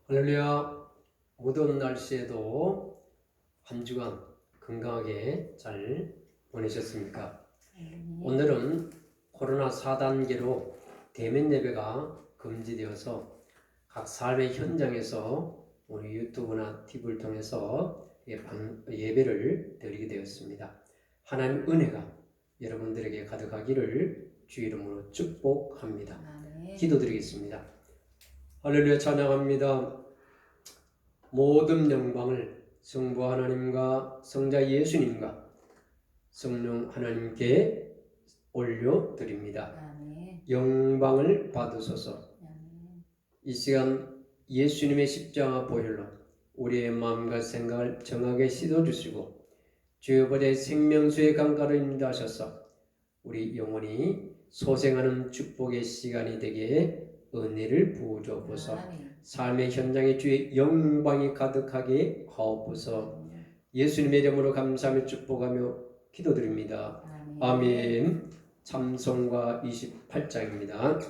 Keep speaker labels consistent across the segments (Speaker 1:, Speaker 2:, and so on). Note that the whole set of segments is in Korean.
Speaker 1: 할렐루야. 무더운 날씨에도 한 주간 건강하게 잘 보내셨습니까? 오늘은 코로나 4단계로 대면 예배가 금지되어서 각 삶의 현장에서 우리 유튜브나 TV를 통해서 예배를 드리게 되었습니다. 하나님 은혜가 여러분들에게 가득하기를 주 이름으로 축복합니다. 기도드리겠습니다. 할렐루야. 찬양합니다. 모든 영광을 성부 하나님과 성자 예수님과 성령 하나님께 올려드립니다. 영광을 받으소서. 이 시간 예수님의 십자가 보혈로 우리의 마음과 생각을 정하게 씻어주시고 주의 보좌의 생명수의 강가로 인도하셔서 우리 영혼이 소생하는 축복의 시간이 되게 은혜를 부어주옵소서. 삶의 현장에 주의 영광이 가득하게 하옵소서. 예수님의 이름으로 감사하며 축복하며 기도드립니다. 아멘. 찬송가 28장입니다.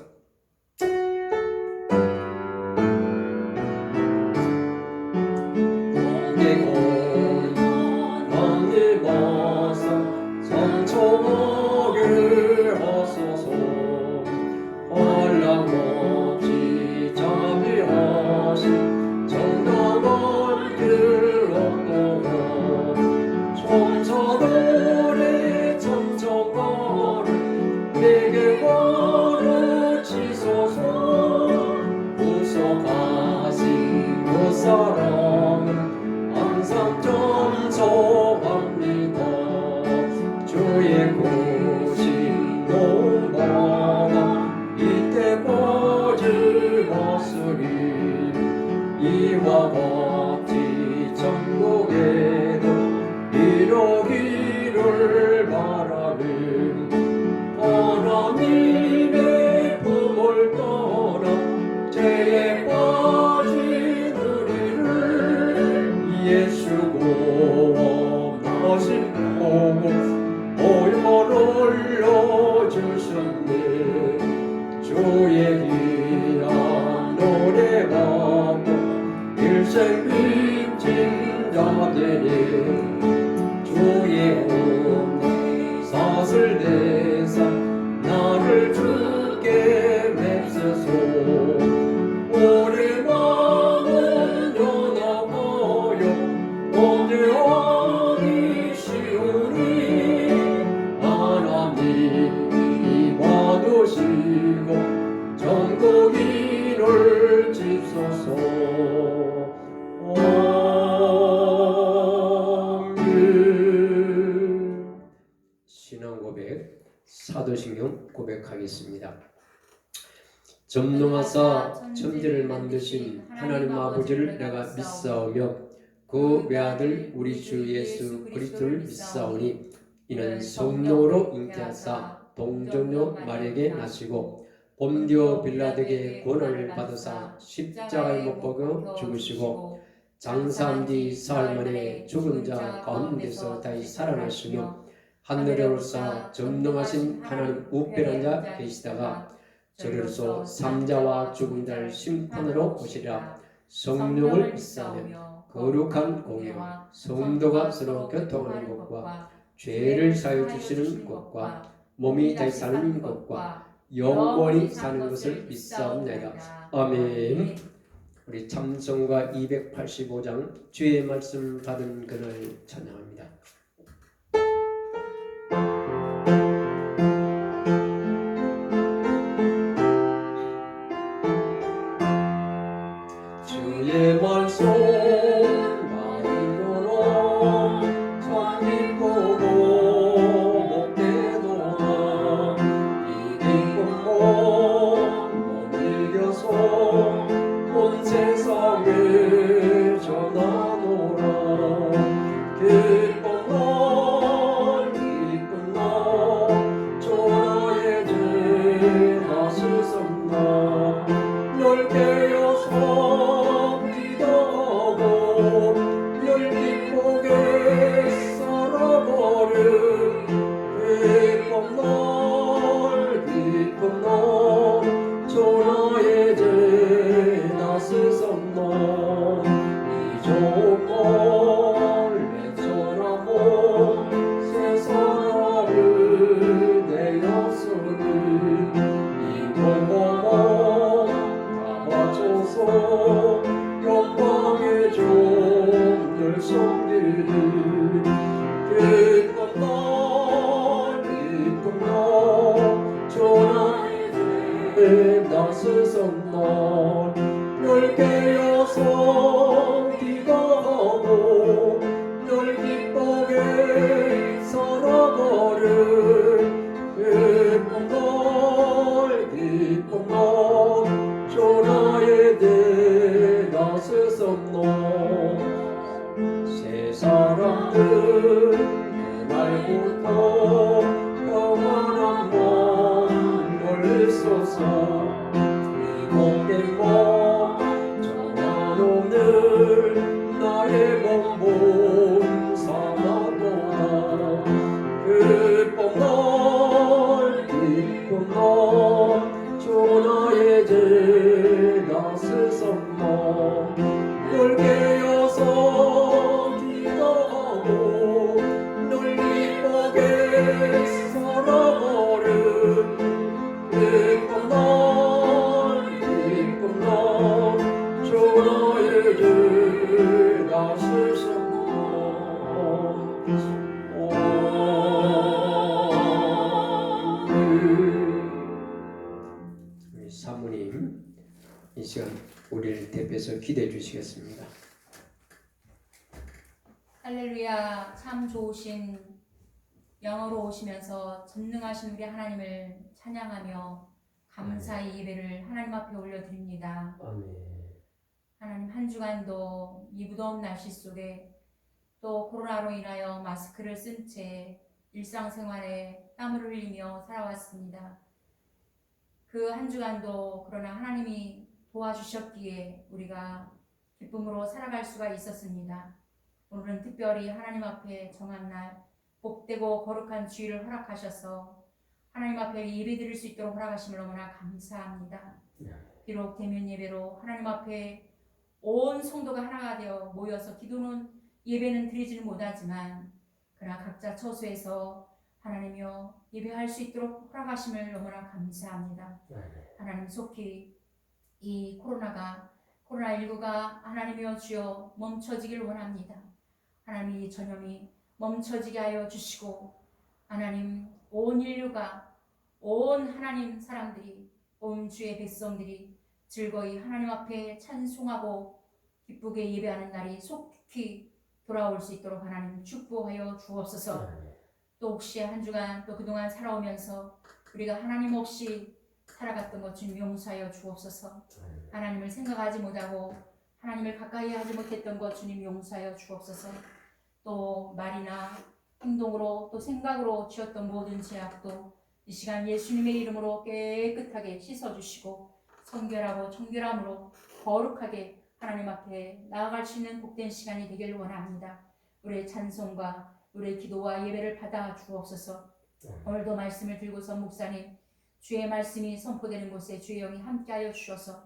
Speaker 1: 이와 같이 천국에도 이루기를 바라는 하나님의 품을 떠나 죄에 빠진 우리를 예수 구원하신 보고 오염을 올려주셨네. 주의 귀한 노래가 일생 빚진 자들이 주의 은혜 사슬 대사 나를 주께 맺소서. 우리 마음은 연합하여 언제하기 쉬우니 하나님이 받으시고 전국인을 짚소서. 신앙 고백, 사도신경 고백하겠습니다. 전능하사 천지를 만드신 하나님 아버지를 내가 믿사오며 그 외아들 우리 주 예수 그리스도를 믿사오니 이는 성령으로 잉태하사 동정녀 마리아에게 나시고 본디오 빌라도에게 고난을 받으사 십자가에 못 박혀 죽으시고 장사한 뒤 사흘 만에 죽은 자 가운데서 다시 살아나시며 하늘에 올사 전능하신 하나님 우편한 자 계시다가 저리로서 삼자와 죽은 자를 심판하러 오시리라. 성령을 믿사오며 거룩한 공예와 성도가 서로 교통하는 것과 죄를 사하여 주시는 것과 몸이 다시 사는 것과 영원히 사는 것을 믿사옵나이다. 아멘. 우리 찬송가 285장 주의 말씀 받은 그날 찬양합니다. 주의 말씀 마음으로 참 기쁘고 목대도나 이 기쁨 못 이겨서 온 세상에 전하노라. 기쁨 나서서 널 깨어서 기도하고 널 기쁘게 살아가를 기쁜 날 전하에 나서서 새 사람들 그날부터 평안한 몸 멀리서서 이복된 몸 전하오늘 나의 몸 삼아도다 기쁜 날 전하의 제 나서서 널 깨어서 기도하고 널 기쁘게 살아가는 기쁜 날 전하의 제 나서서 사모님 이 시간 우리를 대표해서 기도해 주시겠습니다.
Speaker 2: 할렐루야. 참 좋으신 영으로 오시면서 전능하신 우리 하나님을 찬양하며 감사의 예배를 하나님 앞에 올려드립니다.
Speaker 1: 아멘.
Speaker 2: 하나님 한 주간도 이 무더운 날씨 속에 또 코로나로 인하여 마스크를 쓴 채 일상생활에 땀을 흘리며 살아왔습니다. 그 한 주간도 그러나 하나님이 도와주셨기에 우리가 기쁨으로 살아갈 수가 있었습니다. 오늘은 특별히 하나님 앞에 정한 날 복되고 거룩한 주일을 허락하셔서 하나님 앞에 예배드릴 수 있도록 허락하심을 너무나 감사합니다. 비록 대면 예배로 하나님 앞에 온 성도가 하나가 되어 모여서 기도는 예배는 드리지는 못하지만 그러나 각자 처소에서 하나님이여 예배할 수 있도록 허락하심을 너무나 감사합니다. 하나님 속히 이 코로나19가 하나님이여 주여 멈춰지길 원합니다. 하나님 이 전염이 멈춰지게 하여 주시고 하나님 온 인류가 온 하나님 사람들이 온 주의 백성들이 즐거이 하나님 앞에 찬송하고 기쁘게 예배하는 날이 속히 돌아올 수 있도록 하나님 축복하여 주옵소서. 또 혹시 한 주간 또 그동안 살아오면서 우리가 하나님 없이 살아갔던 것 주님 용서하여 주옵소서. 하나님을 생각하지 못하고 하나님을 가까이 하지 못했던 것 주님 용서하여 주옵소서. 또 말이나 행동으로 또 생각으로 지었던 모든 죄악도 이 시간 예수님의 이름으로 깨끗하게 씻어주시고 성결하고 청결함으로 거룩하게 하나님 앞에 나아갈 수 있는 복된 시간이 되길 원합니다. 우리의 찬송과 우리의 기도와 예배를 받아 주옵소서. 오늘도 말씀을 들고서 목사님 주의 말씀이 선포되는 곳에 주의 영이 함께하여 주셔서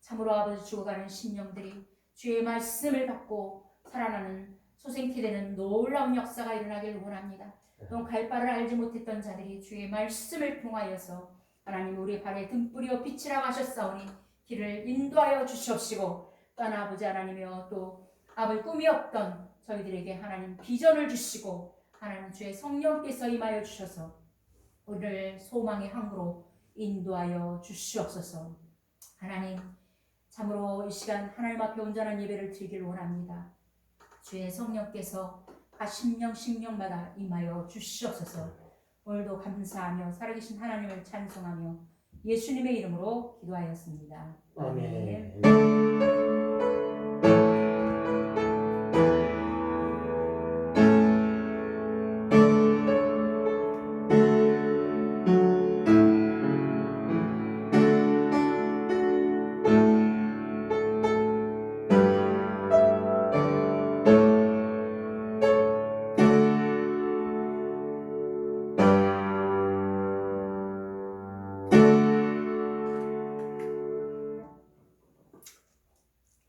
Speaker 2: 참으로 아버지 죽어가는 심령들이 주의 말씀을 받고 살아나는 소생케 되는 놀라운 역사가 일어나길 원합니다. 또 갈 바를 알지 못했던 자들이 주의 말씀을 통하여서 하나님 우리 발에 등불이여 빛이라고 하셨사오니 길을 인도하여 주시옵시고 또 아버지 하나님이여 또 아버지 꿈이 없던 저희들에게 하나님 비전을 주시고 하나님 주의 성령께서 임하여 주셔서 오늘 소망의 항구로 인도하여 주시옵소서. 하나님 참으로 이 시간 하나님 앞에 온전한 예배를 드리길 원합니다. 주의 성령께서 각 심령마다 임하여 주시옵소서. 오늘도 감사하며 살아계신 하나님을 찬송하며 예수님의 이름으로 기도하였습니다. 아멘.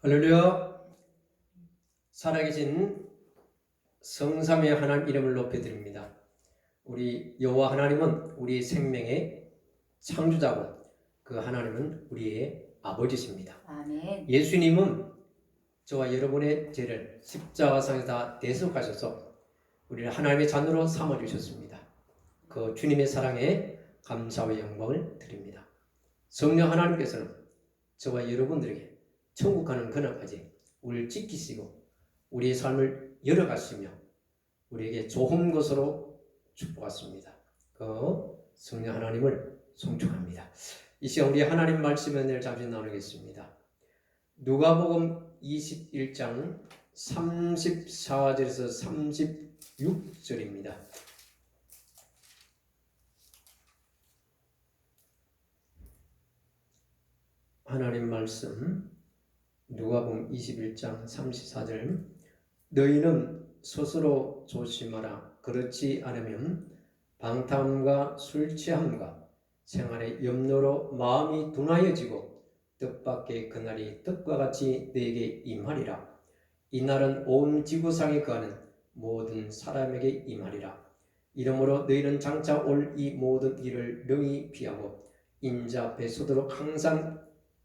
Speaker 1: 할렐루야. 살아계신 성삼의 하나님 이름을 높여드립니다. 우리 여호와 하나님은 우리 생명의 창조자고 그 하나님은 우리의 아버지십니다.
Speaker 2: 아멘.
Speaker 1: 예수님은 저와 여러분의 죄를 십자가상에서 다 대속하셔서 우리를 하나님의 자녀로 삼아주셨습니다. 그 주님의 사랑에 감사와 영광을 드립니다. 성령 하나님께서는 저와 여러분들에게 천국 가는 그날까지 우리를 지키시고 우리의 삶을 열어가시며 우리에게 좋은 것으로 축복하십니다. 그 성령 하나님을 송축합니다. 이 시간 우리 하나님 말씀의 은혜를 잠시 나누겠습니다. 누가복음 21장 34절에서 36절입니다. 하나님 말씀 누가복음 21장 34절 너희는 스스로 조심하라. 그렇지 않으면 방탕함과 술 취함과 생활의 염려로 마음이 둔하여지고 뜻밖의 그날이 뜻과 같이 너에게 임하리라. 이날은 온 지구상에 거하는 모든 사람에게 임하리라. 이러므로 너희는 장차 올 이 모든 일을 능히 피하고 인자 앞에 서도록 항상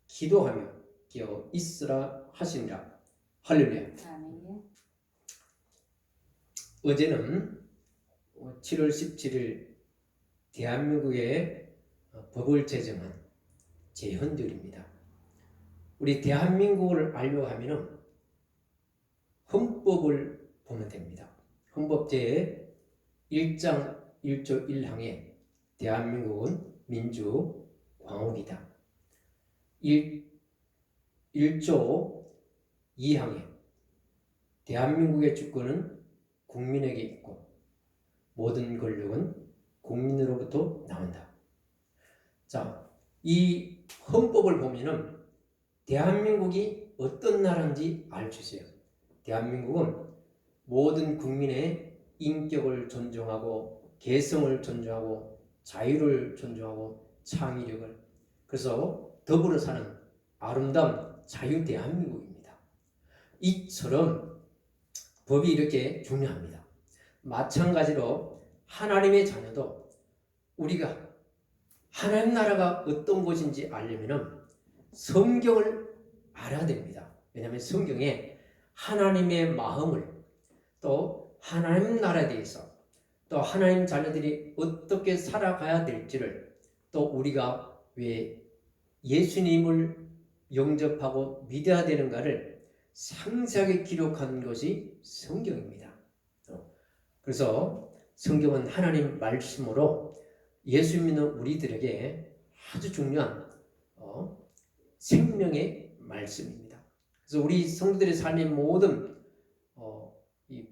Speaker 1: 기도하며 깨어 있으라 하시니라. 할렐루야.
Speaker 3: 아멘.
Speaker 1: 어제는 7월 17일 대한민국에 법을 제정한 제헌절입니다. 우리 대한민국을 알려고 하면 헌법을 보면 됩니다. 헌법 제 1장 1조 1항에 대한민국은 민주광국이다. 1조 2항에 대한민국의 주권은 국민에게 있고 모든 권력은 국민으로부터 나온다. 자, 이 헌법을 보면은 대한민국이 어떤 나라인지 알 수 있어요. 대한민국은 모든 국민의 인격을 존중하고 개성을 존중하고 자유를 존중하고 창의력을, 그래서 더불어 사는 아름다운 자유 대한민국입니다. 이처럼 법이 이렇게 중요합니다. 마찬가지로 하나님의 자녀도 우리가 하나님 나라가 어떤 곳인지 알려면 성경을 알아야 됩니다. 왜냐하면 성경에 하나님의 마음을, 또 하나님 나라에 대해서, 또 하나님 자녀들이 어떻게 살아가야 될지를, 또 우리가 왜 예수님을 영접하고 믿어야 되는가를 상세하게 기록한 것이 성경입니다. 그래서 성경은 하나님 말씀으로 예수 믿는 우리들에게 아주 중요한 생명의 말씀입니다. 그래서 우리 성도들의 삶의 모든 이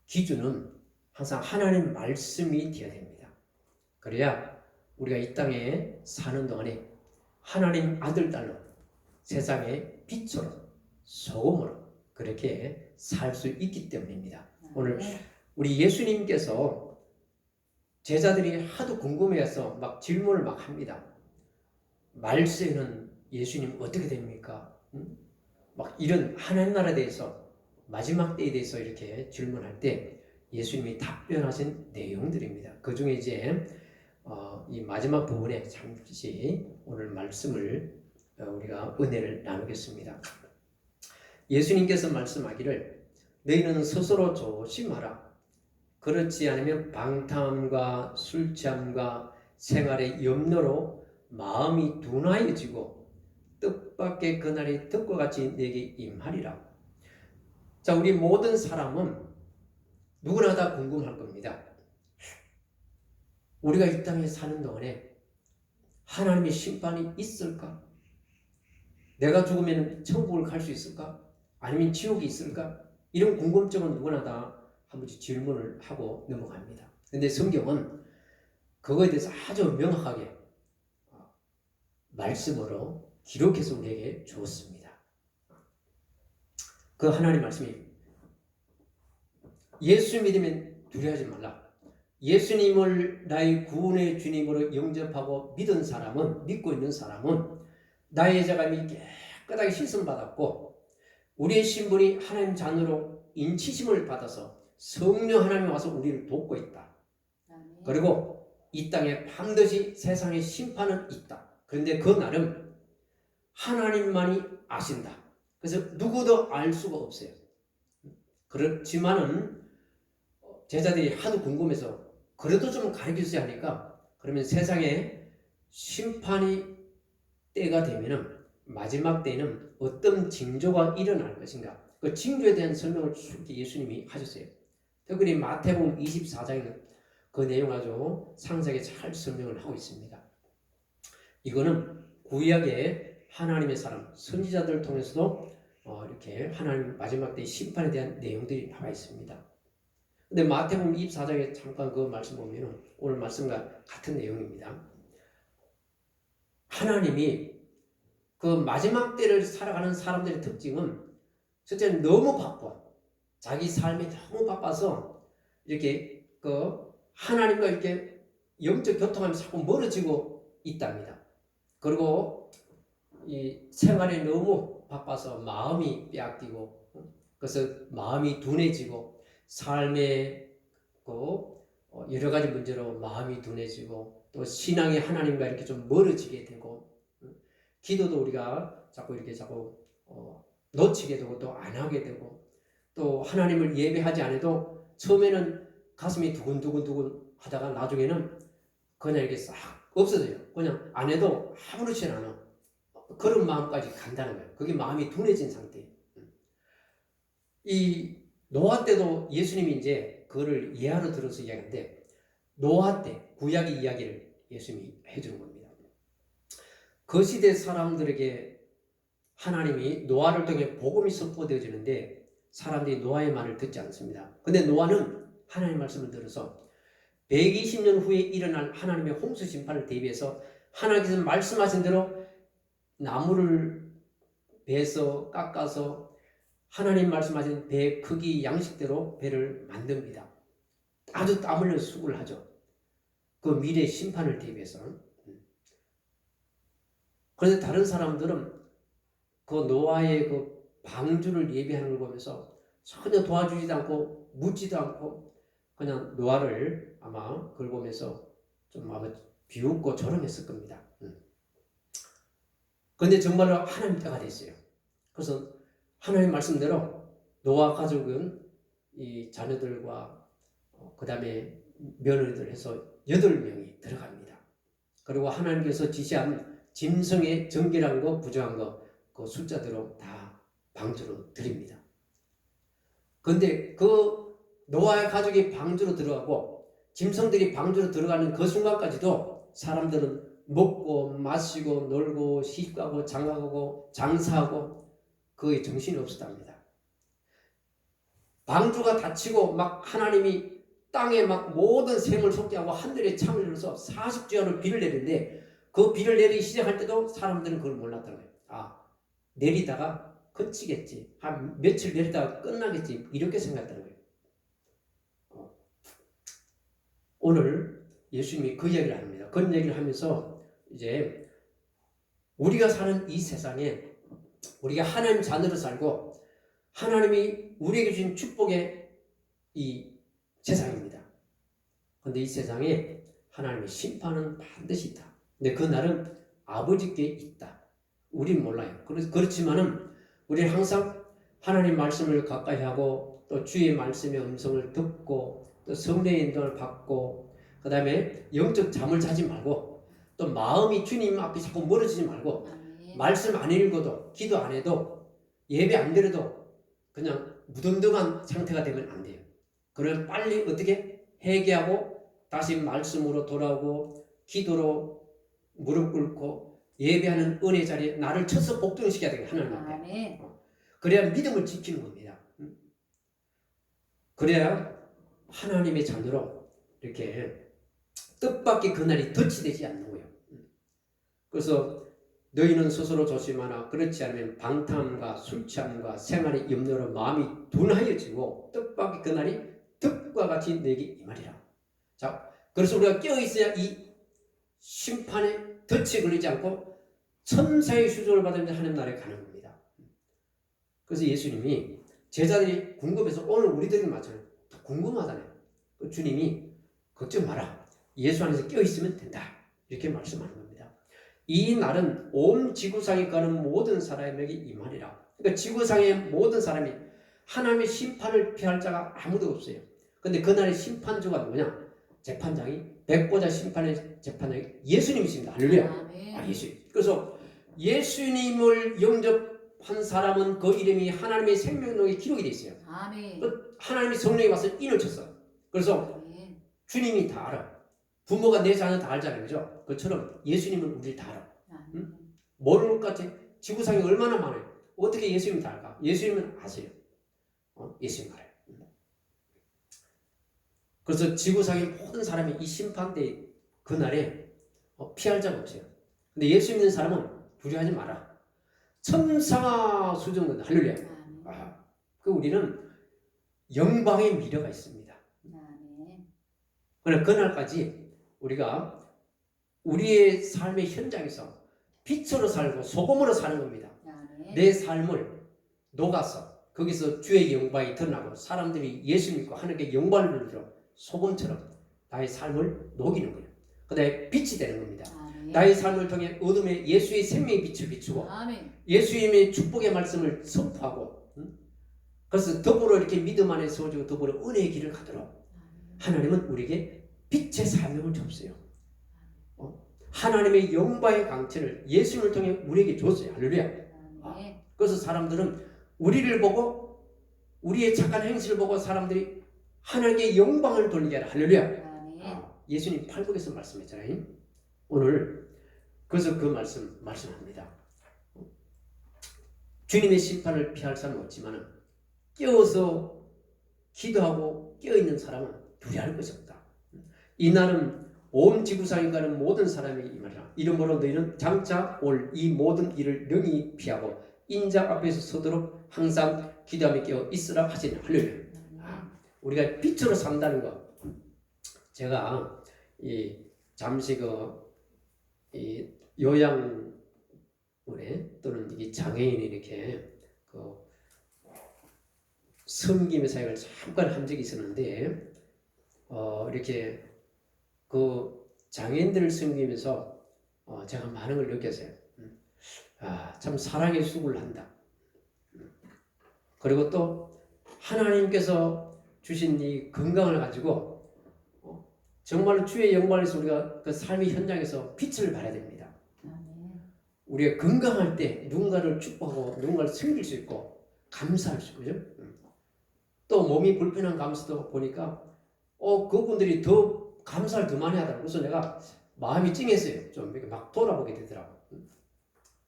Speaker 1: 기준은 항상 하나님 말씀이 되어야 됩니다. 그래야 우리가 이 땅에 사는 동안에 하나님 아들, 딸로 세상의 빛으로 소금으로 그렇게 살 수 있기 때문입니다. 오늘 우리 예수님께서 제자들이 하도 궁금해해서 막 질문을 막 합니다. 말세는 예수님 어떻게 됩니까? 막 이런 하나님 나라에 대해서, 마지막 때에 대해서 이렇게 질문할 때 예수님이 답변하신 내용들입니다. 그 중에 이제 이 마지막 부분에 잠시 오늘 말씀을 우리가 은혜를 나누겠습니다. 예수님께서 말씀하기를 너희는 스스로 조심하라. 그렇지 않으면 방탕함과 술 취함과 생활의 염려로 마음이 둔하여지고 뜻밖의 그날이 뜻과 같이 내게 임하리라. 자, 우리 모든 사람은 누구나 다 궁금할 겁니다. 우리가 이 땅에 사는 동안에 하나님의 심판이 있을까? 내가 죽으면 천국을 갈 수 있을까? 아니면 지옥이 있을까? 이런 궁금증은 누구나 다 한 번씩 질문을 하고 넘어갑니다. 그런데 성경은 그거에 대해서 아주 명확하게 말씀으로 기록해서 우리에게 주었습니다. 그 하나님 말씀이 예수 믿으면 두려워하지 말라. 예수님을 나의 구원의 주님으로 영접하고 믿고 있는 사람은 나의 자감이 깨끗하게 씻음받았고 우리의 신분이 하나님 자녀로 인치심을 받아서 성령 하나님이 와서 우리를 돕고 있다. 그리고 이 땅에 반드시 세상의 심판은 있다. 그런데 그 날은 하나님만이 아신다. 그래서 누구도 알 수가 없어요. 그렇지만은 제자들이 하도 궁금해서 그래도 좀 가르쳐주세요 하니까, 그러면 세상에 심판이 때가 되면은 마지막 때에는 어떤 징조가 일어날 것인가? 그 징조에 대한 설명을 쭉 예수님이 하셨어요. 특별히 마태복음 24장에는 그 내용 아주 상세하게 잘 설명을 하고 있습니다. 이거는 구약의 하나님의 사람, 선지자들을 통해서도 이렇게 하나님 마지막 때 심판에 대한 내용들이 나와 있습니다. 근데 마태복음 24장에 잠깐 그 말씀 보면은 오늘 말씀과 같은 내용입니다. 하나님이 그 마지막 때를 살아가는 사람들의 특징은 첫째는 너무 바빠. 자기 삶이 너무 바빠서 이렇게 그 하나님과 이렇게 영적 교통하면서 자꾸 멀어지고 있답니다. 그리고 이 생활에 너무 바빠서 마음이 빼앗기고 그래서 마음이 둔해지고 삶에 여러 가지 문제로 마음이 둔해지고 또 신앙이 하나님과 이렇게 좀 멀어지게 되고 기도도 우리가 자꾸 놓치게 되고 또 안 하게 되고 또 하나님을 예배하지 않아도 처음에는 가슴이 두근두근 하다가 나중에는 그냥 이렇게 싹 없어져요. 그냥 안 해도 아무렇지 않아. 그런 마음까지 간다는 거예요. 그게 마음이 둔해진 상태예요. 이 노아 때도 예수님이 이제 그거를 예화로 들어서 이야기하는데 노아 때 구약의 이야기를 예수님이 해주는 겁니다. 그 시대 사람들에게 하나님이 노아를 통해 복음이 선포되어지는데 사람들이 노아의 말을 듣지 않습니다. 근데 노아는 하나님의 말씀을 들어서 120년 후에 일어날 하나님의 홍수 심판을 대비해서 하나님께서 말씀하신 대로 나무를 베서 깎아서 하나님 말씀하신 배 크기 양식대로 배를 만듭니다. 아주 땀 흘려 수고를 하죠. 그 미래 심판을 대비해서. 그런데 다른 사람들은 그 노아의 그 방주를 예비하는 걸 보면서 전혀 도와주지도 않고 묻지도 않고 그냥 노아를 아마 그걸 보면서 좀 아마 비웃고 조롱했을 겁니다. 그런데 정말로 하나님 때가 됐어요. 그래서 하나님 말씀대로 노아 가족은 이 자녀들과 그 다음에 며느리들 해서 8명이 들어갑니다. 그리고 하나님께서 지시한 짐승의 정결한 거 부정한 거 그 숫자대로 다 방주로 드립니다. 그런데 그 노아의 가족이 방주로 들어가고 짐승들이 방주로 들어가는 그 순간까지도 사람들은 먹고 마시고 놀고 시집가고 장가가고 장사하고 그에 정신이 없었답니다. 방주가 닫히고 막 하나님이 땅에 막 모든 생을 속게 하고 하늘에 창을 열어서 40주야로 비를 내리는데 그 비를 내리기 시작할 때도 사람들은 그걸 몰랐다는 거예요. 내리다가 그치겠지. 한 며칠 내리다가 끝나겠지. 이렇게 생각했다는 거예요. 오늘 예수님이 그 이야기를 합니다. 그런 얘기를 하면서 이제 우리가 사는 이 세상에 우리가 하나님 자녀로 살고 하나님이 우리에게 주신 축복의 이 세상입니다. 그런데 이 세상에 하나님의 심판은 반드시 있다. 근데 그 날은 아버지께 있다. 우린 몰라요. 그렇지만은 우리는 항상 하나님 말씀을 가까이 하고 또 주의 말씀의 음성을 듣고 또 성령의 인도를 받고 그 다음에 영적 잠을 자지 말고 또 마음이 주님 앞에 자꾸 멀어지지 말고 말씀 안 읽어도 기도 안 해도 예배 안 드려도 그냥 무덤덤한 상태가 되면 안 돼요. 그러면 빨리 어떻게 회개하고 다시 말씀으로 돌아오고 기도로 무릎 꿇고 예배하는 은혜 자리에 나를 쳐서 복종시켜야 되겠다. 하나님 앞에. 그래야 믿음을 지키는 겁니다. 그래야 하나님의 자녀로 이렇게 뜻밖의 그날이 덧치되지 않는 거예요. 그래서 너희는 스스로 조심하라. 그렇지 않으면 방탕함과 술 취함과 생활의 염려로 마음이 둔하여지고 뜻밖의 그날이 득과 같이 내게 임하리라. 자, 그래서 우리가 깨어있어야 이 심판에 덫에 걸리지 않고 천사의 수종을 받으면서 하나님 나라에 가는 겁니다. 그래서 예수님이 제자들이 궁금해서 오늘 우리들이 마찬가지로 궁금하다네요. 주님이 걱정 마라. 예수 안에서 깨어있으면 된다. 이렇게 말씀하는 겁니다. 이 날은 온 지구상에 가는 모든 사람에게 임하리라. 그러니까 지구상의 모든 사람이 하나님의 심판을 피할 자가 아무도 없어요. 그런데 그날의 심판주가 누구냐? 재판장이 백보자 심판의 재판에 예수님이십니다. 할렐루야.
Speaker 2: 아멘.
Speaker 1: 예수님. 그래서 예수님을 영접한 사람은 그 이름이 하나님의 생명록에 기록이 되어 있어요.
Speaker 2: 아멘.
Speaker 1: 하나님이 성령이 와서 인을 쳤어. 그래서
Speaker 2: 아멘.
Speaker 1: 주님이 다 알아. 부모가 내 자녀 다 알잖아요. 그죠? 그처럼 예수님은 우리를 다 알아.
Speaker 2: 아멘.
Speaker 1: 모르는 것 같아. 지구상에 얼마나 많아요. 어떻게 예수님 다 알까? 예수님은 아세요. 예수님 알아요. 그래서 지구상의 모든 사람이 이 심판대 그날에 피할 자가 없어요. 근데 예수 믿는 사람은 두려워하지 마라. 천상아 수정은 할렐루야. 그 우리는 영광의 미래가 있습니다. 그러나 그날까지 우리가 우리의 삶의 현장에서 빛으로 살고 소금으로 사는 겁니다. 내 삶을 녹아서 거기서 주의 영광이 드러나고 사람들이 예수 믿고 하나님께 영광을 돌리도록 소금처럼 나의 삶을 녹이는 거예요. 그다음에 빛이 되는 겁니다. 나의 삶을 통해 어둠에 예수의 생명의 빛을 비추고 예수님의 축복의 말씀을 선포하고 그래서 더불어 이렇게 믿음 안에 서지고 더불어 은혜의 길을 가도록 하나님은 우리에게 빛의 사명을 줬어요. 하나님의 영광의 강체를 예수님을 통해 우리에게 줬어요. 할렐루야. 그래서 사람들은 우리를 보고 우리의 착한 행실을 보고 사람들이 하나님의 영광을 돌리게 하라. 할렐루야. 예수님 팔복에서 말씀했잖아요. 오늘 그래서 그 말씀합니다. 주님의 심판을 피할 사람은 없지만 깨어서 기도하고 깨어있는 사람은 두려워할 것이 없다. 이 날은 온 지구상에 가는 모든 사람에게 이 말이라. 이러므로 너희는 장차 올 이 모든 일을 능히 피하고 인자 앞에서 서도록 항상 기도하며 깨어 있으라 하시니 할렐루야. 우리가 빛으로 산다는 것. 제가 잠시 이 요양원에 또는 이 장애인이 이렇게 섬김의 사역을 잠깐 한 적이 있었는데 이렇게 그 장애인들을 섬기면서 제가 많은 걸 느꼈어요. 참 사랑의 수고를 한다. 그리고 또 하나님께서 주신 이 건강을 가지고 정말로 주의 영광에서 우리가 그 삶의 현장에서 빛을 발해야 됩니다. 우리가 건강할 때 누군가를 축복하고 누군가를 섬길 수 있고 감사할 수 있고요. 또 몸이 불편한 감사도 보니까 그분들이 더 감사를 더 많이 하더라고요. 그래서 내가 마음이 찡했어요. 좀 이렇게 막 돌아보게 되더라고요.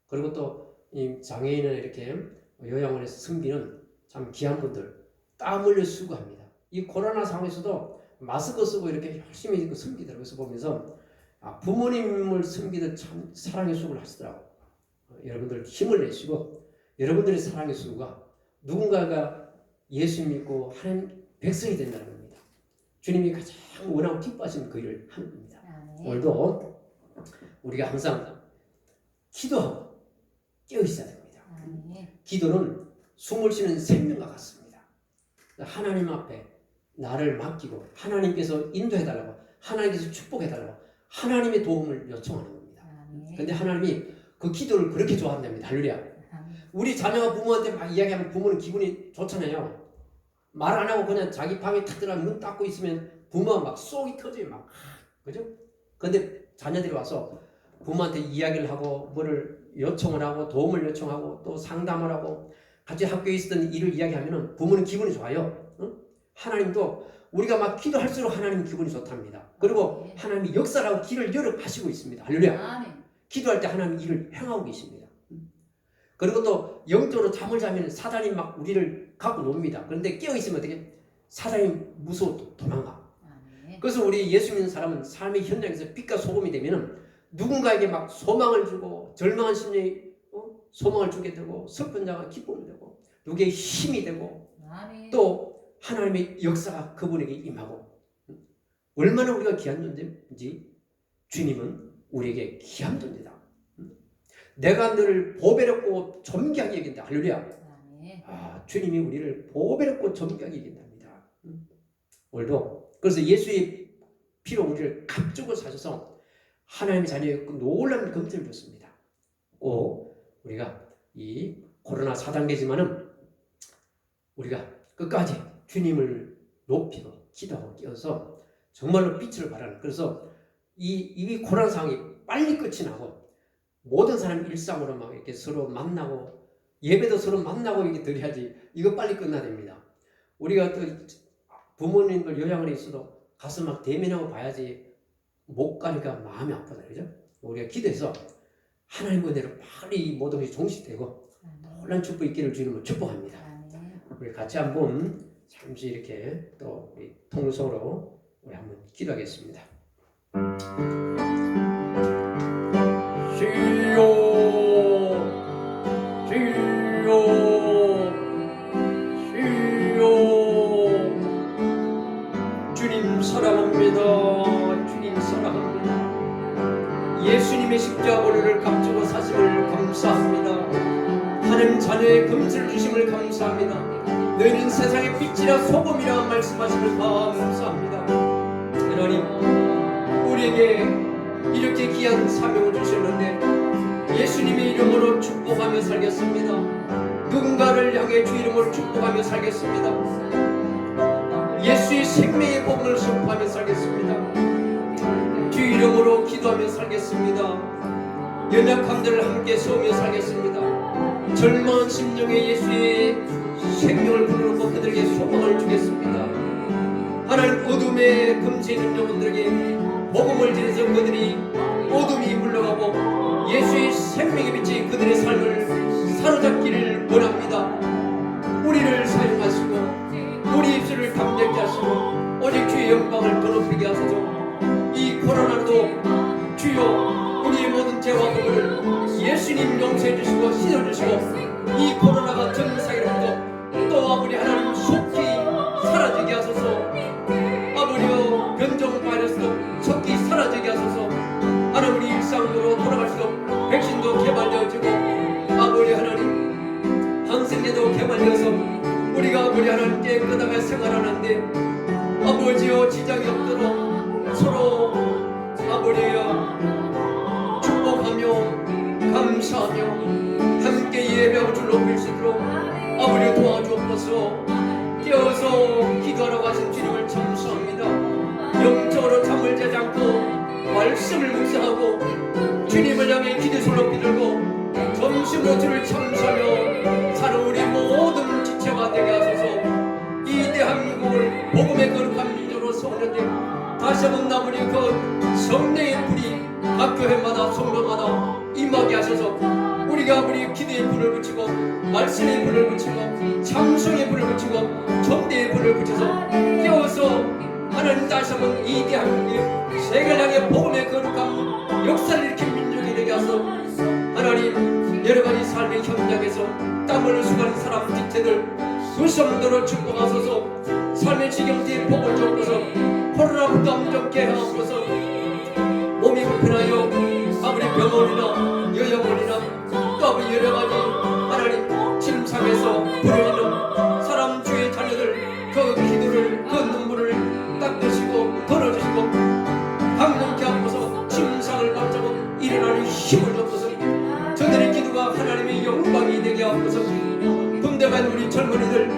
Speaker 1: 그리고 또 이 장애인을 이렇게 요양원에서 섬기는 참 귀한 분들 땀 흘려 수고합니다. 이 코로나 상황에서도 마스크 쓰고 이렇게 열심히 섬기더라고요. 그래서 보면서 부모님을 섬기듯 참 사랑의 수고를 하시더라고요. 여러분들 힘을 내시고 여러분들의 사랑의 수고가 누군가가 예수 믿고 하나님 백성이 된다는 겁니다. 주님이 가장 원하고 기뻐하시는 그 일을 하는 겁니다. 오늘도 우리가 항상 기도하고 깨어 있어야 됩니다. 기도는 숨을 쉬는 생명과 같습니다. 하나님 앞에 나를 맡기고 하나님께서 인도해달라고 하나님께서 축복해달라고 하나님의 도움을 요청하는 겁니다. 그런데 하나님이 그 기도를 그렇게 좋아한답니다. 할렐루야. 우리 자녀가 부모한테 막 이야기하면 부모는 기분이 좋잖아요. 말 안 하고 그냥 자기 방에 탁 들어가 문 닫고 있으면 부모가 막 속이 터져요. 막 그죠? 근데 자녀들이 와서 부모한테 이야기를 하고 뭐를 요청을 하고 도움을 요청하고 또 상담을 하고 같이 학교에 있었던 일을 이야기하면 부모는 기분이 좋아요. 하나님도 우리가 막 기도할수록 하나님 기분이 좋답니다. 그리고 하나님이 역사라고 길을 열어 가시고 있습니다. 할렐루야. 기도할 때 하나님 일을 행하고 계십니다. 그리고 또 영적으로 잠을 자면 사단이 막 우리를 갖고 놉니다. 그런데 깨어있으면 어떻게 사단이 무서워 도망가. 그래서 우리 예수 믿는 사람은 삶의 현장에서 빛과 소금이 되면 누군가에게 막 소망을 주고 절망한 심령이 소망을 주게 되고 슬픈 자가 기쁨이 되고 누구에게 힘이 되고 또 하나님의 역사가 그분에게 임하고 얼마나 우리가 귀한 존재인지 주님은 우리에게 귀한 존재다. 내가 너를 보배롭고 존귀하게 여긴다. 할렐루야. 주님이 우리를 보배롭고 존귀하게 여긴답니다. 오늘도 그래서 예수의 피로 우리를 값주고 사셔서 하나님의 자녀의 놀라운 검증을 줬습니다. 꼭 우리가 이 코로나 4단계지만은 우리가 끝까지 주님을 높이고 기도하고 깨어서 정말로 빛을 발하는. 그래서 이 고난 상황이 빨리 끝이 나고 모든 사람 일상으로 막 이렇게 서로 만나고 예배도 서로 만나고 이렇게 드려야지 이거 빨리 끝나야 됩니다. 우리가 또 부모님들 요양원에 있어도 가서 막 대면하고 봐야지 못 가니까 마음이 아프다 그죠? 우리가 기도해서 하나님 은혜로 빨리 모든 것이 종식되고 놀란 축복 있기를 주님으로 축복합니다. 우리 같이 한번 잠시 이렇게 또 우리 통성으로 우리 한번 기도하겠습니다. 주여 주여 주여 주님 사랑합니다. 주님 사랑합니다. 예수님의 십자가를 감추고 사심을 감사합니다. 하나님 자녀의 금슬 주심을 감사합니다. 너희는 세상의 빛이라 소금이라 말씀하심을 감사합니다. 하나님 우리에게 이렇게 귀한 사명을 주셨는데 예수님의 이름으로 축복하며 살겠습니다. 누군가를 향해 주 이름으로 축복하며 살겠습니다. 예수의 생명의 복음을 선포하며 살겠습니다. 주 이름으로 기도하며 살겠습니다. 연약함들을 함께 세우며 살겠습니다. 절망한 심령에 예수의 생명을 불어넣고 그들에게 소망을 주겠습니다. 하나님 어둠에 금세 있는 영혼들에게 복음을 전해서 그들이 어둠이 물러가고 예수의 생명의 빛이 그들의 삶을 사로잡기를 원합니다. 우리를 사용하시고 우리 입술을 담백게 하시고 오직 주의 영광을 더 높이게 하소서. 이 코로나도 주여 우리의 모든 죄와 거부를 예수님 용서해 주시고 씻어 주시고 이 코로나가 전 세계로부터 또 아버지 하나님 속히 사라지게 하소서. 아버지여 변종 바이러스도 속히 사라지게 하소서. 하나님 우리 일상으로 돌아갈 수 있도록 백신도 개발되어지고 아버지 하나님 항생제도 개발되어서 우리가 아버지 하나님께 깨끗하게 생활하는데 아버지여 지장이 없도록 서로 아버지여 축복하며 감사하며 함께 예배하고 줄 높일 수 있도록 아버지 도와주옵소서. 깨어서 기도하라고 하신 주님을 참수합니다. 영적으로 잠을 자지 않고 말씀을 묵상하고 주님을 향해 기도를 비들고 점심으로 주를 참수하며 사는 우리 모든 지체가 되게 하소서. 이 대한민국을 복음의 거룩한 민족으로 세우는데 다시 한번 나무리 그 성령의 불이 각 교회마다 성도마다 임하게 하셔서 우리가 우리 기도의 불을 붙이고 말씀의 불을 붙이고 참성의 불을 붙이고 전대의 불을 붙여서 깨워서 하나님 다시 한번 이 대한민국의 세계를 향해 복음의 거룩한 역사를 일으킨 민족이 되게 하소서. 하나님 여러가지 삶의 현장에서 땀을 수고하는 사람 지체들 수성도로 축복하소서. 삶의 지경대에 복을 주옵소서. 코로나부터 엄정케 하옵소서. 몸이 불편하여 아무리 병원이나 요양원이나 또 아무리 여러가지 하나님 침상에서 부르짖는 사람 주의 자녀들 그 기도를 그 눈물을 닦으시고 덜어주시고 강건케 하옵소서. 침상을 받자고 일어나는 힘을 주옵소서. 저들의 기도가 하나님의 영광이 되게 하옵소서. 군대간 우리 젊은이들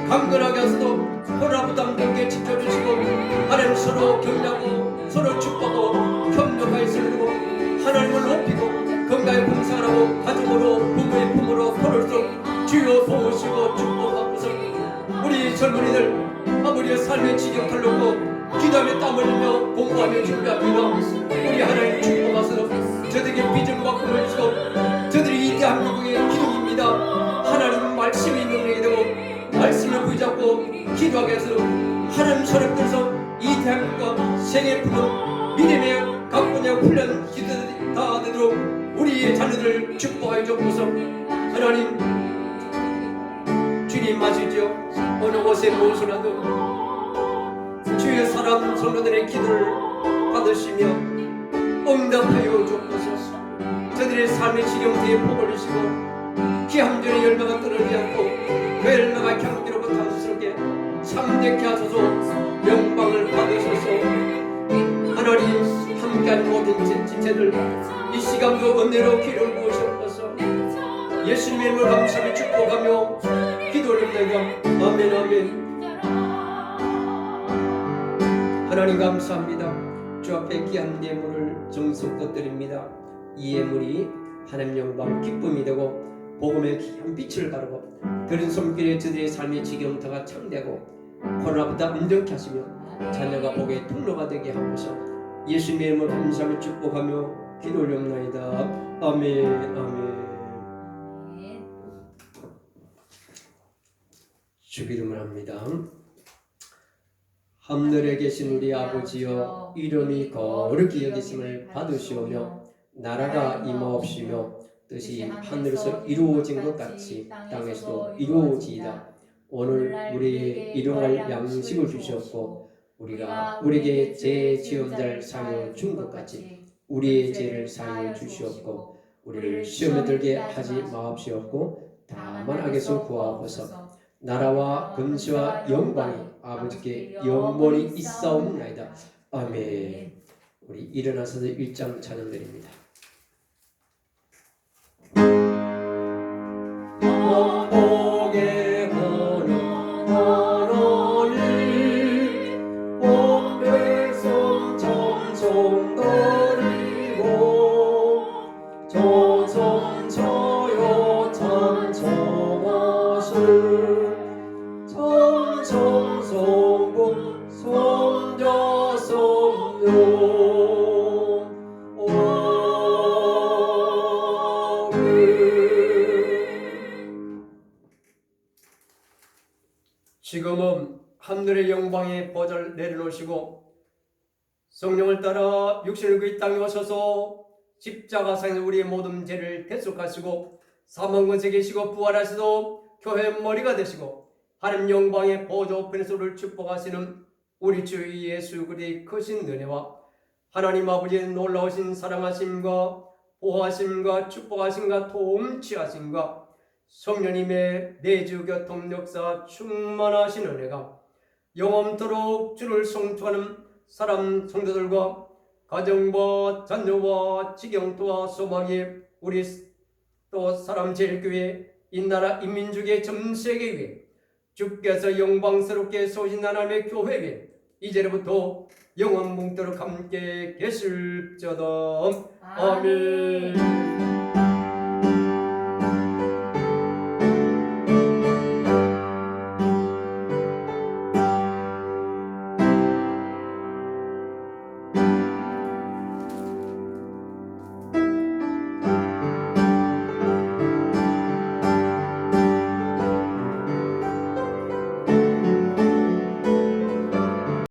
Speaker 1: 강건하게 하소서. 코로나부터 함께 지켜주시고 하나님 서로 격려하고 서로 축복하고 협력하여 살고 하나님을 높이고 건강에 봉사하고 가족으로 부모의 품으로 걸을수록 주여 도우시고 축복하옵소서. 우리 젊은이들 아버지의 삶의 지경을 놓고 기도하며 땀 흘리며 공부하며 준비합니다. 우리 하나님 축복하소서. 저들에게 비전과 꿈을 주시고 저들이 이 대한민국의 기둥입니다. 하나님 말씀이 능력이 되고 말씀을 부여잡고 기도하게 해서 하나님 손을 들어서 이 대한민국과 세계 부모 믿음의 강건의 훈련 기도들이 다 되도록 우리의 자녀들을 축복하여 주옵소서. 하나님 주님 아시죠? 어느 곳에 무엇이라도 주의 사람 성도들의 기도를 받으시며 응답하여 주옵소서. 저들의 삶의 지경대에 복을 주시고 기함전의 열매가 떨어지지 않고 그 열매가 경기롭고 당스럽게 참되게 하소서. 영광을 받으소서. 하나님 함께한 모든 지체들 이 시간도 은혜로 기를 부으시옵소서. 예수님의 이름으로 감사하며 축복하며 기도를 드립니다. 아멘 아멘. 하나님 감사합니다. 주 앞에 귀한 예물을 정성껏 드립니다. 이 예물이 하나님 영광 기쁨이 되고 복음의 귀한 빛을 가르고 그런 손길에 저들의 삶의 지경터가 참되고 코로나보다 온전케 하시며 자녀가 복의 통로가 되게 하옵소서. 예수님의 이름으로 감사하며 축복하며 기도 올려옵나이다. 아멘. 아멘. 주기도문 합니다. 하늘에 계신 우리 아버지여, 이름이 거룩히 여기심을 받으시오며 나라가 임하옵시며 뜻이 하늘에서 이루어진 것 같이 땅에서도 이루어지이다. 오늘 우리의 일용할 양식을 주시옵고 우리가 우리에게 죄 지은 자를 사하여 준 것 같이 우리의 죄를 사하여 주시옵고 우리를 시험에 들게 하지 마옵시옵고 다만 악에서 구하옵소서. 나라와 권세와 영광이 아버지께 영원히 있사옵나이다. 아멘. 우리 일어나서 1장 찬양 드립니다. 복의 보는 하나님 온 백성 찬송 드리고 조선 저여 찬송하세 찬송성부 손자성령 지금은 하늘의 영광의 보좌를 내려놓으시고 성령을 따라 육신을 그 땅에 오셔서 십자가상에서 우리의 모든 죄를 대속하시고 사망권세 계시고 부활하시도 교회 머리가 되시고 하나님 영광의 보좌 우편에서 우리를 축복하시는 우리 주 예수 그리스도의 크신 은혜와 하나님 아버지의 놀라우신 사랑하심과 보호하심과 축복하심과 통치하심과 성령님의 내주 교통 역사 충만하신 은혜가 영원토록 주를 송축하는 사람 성도들과 가정과 자녀와 지경토와 소망이 우리 또 사람 제일교회 이 나라 인민주의 전 세계 위에 주께서 영광스럽게 소신 하나님의 교회 위에 이제부터 영원 뭉도록 함께 계실지어다. 아멘.